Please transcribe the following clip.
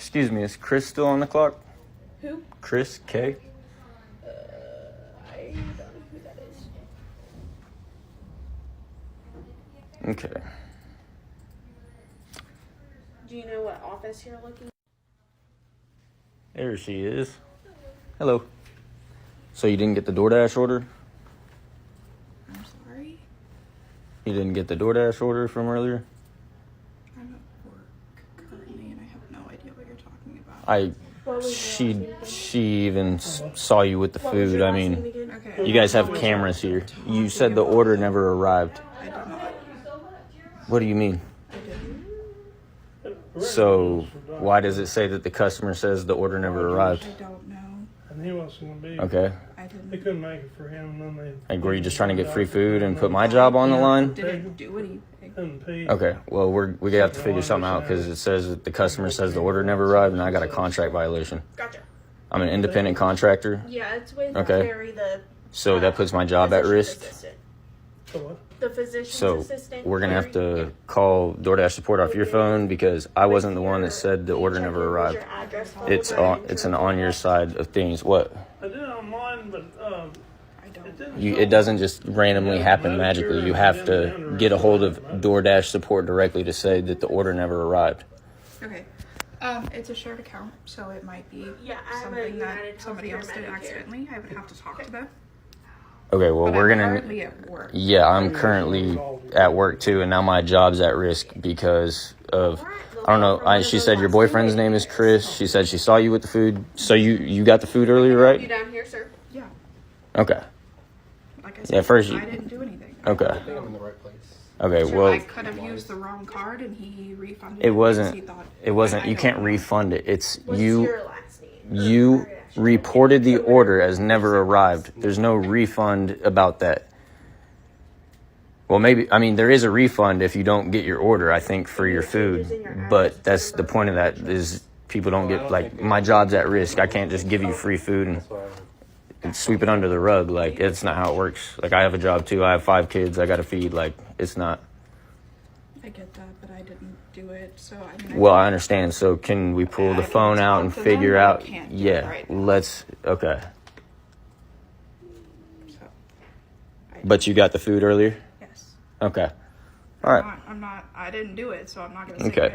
Excuse me, is Chris still on the clock? Who? Chris K? I don't know who that is. Okay. Do you know what office you're looking? There she is. Hello. So you didn't get the DoorDash order? I'm sorry. You didn't get the DoorDash order from earlier? I'm at work currently, and I have no idea what you're talking about. She even saw you with the food. I mean, Okay. you guys have cameras here. You said the order never arrived. I did not. What do you mean? I didn't. So why does it say that the customer says the order never arrived? I don't know. And he wasn't going to be. Okay. I They didn't. couldn't make it for him. And then Like, were you just trying to get free food and put my job on the line? Didn't do anything. couldn't pay. Okay. Well, we got to figure something out because it says that the customer says the order never arrived and I got a contract violation. Gotcha. I'm an independent contractor, Yeah, it's with Okay. Carrie, the so that puts my job at physician's risk. assistant. So what? The physician's So assistant. we're gonna have Carrie. to call DoorDash support off your phone because I wasn't the one that said the order Check never in, was arrived. your address It's followed by it's an on your side of things. What? I did it online, but I don't. it didn't. It doesn't just randomly happen magically. You have to get a hold of DoorDash support directly to say that the order never arrived. Okay. It's a shared account, so it might be Yeah, I have a something that United somebody Healthcare else did Medicare. accidentally. I would have to talk to them. Okay, well, But we're I'm gonna. currently at work. Yeah, I'm currently at work too, and now my job's at risk because of. I don't know. She said your boyfriend's name is Chris. She said she saw you with the food. So you got the food earlier, You right? down here, sir? Yeah. Okay. Like I Yeah, said, first I didn't do anything. Okay. I think I'm in the right place. Okay. So Well, I could have used the wrong card, and he refunded it because wasn't. he thought- It wasn't. I You don't can't know. refund it. It's What's you. your last name? You reported the order as never arrived. There's no refund about that. Well, maybe, I mean, there is a refund if you don't get your order, I think, for your food. But that's the point of that is people don't get, like, my job's at risk. I can't just give you free food That's why and sweep it under the rug. Like, it's not how it works. Like, I have a job, too. I have 5 kids I got to feed. Like, it's not. I get that, but I didn't do it. So I mean. Well, I understand. So can we pull I the can phone out talk and to them, figure but I out? can't do it Yeah, right now. let's, okay. So, But you got the food earlier? yes. Okay. All right. I'm not. I didn't do it, so I'm not gonna. Okay.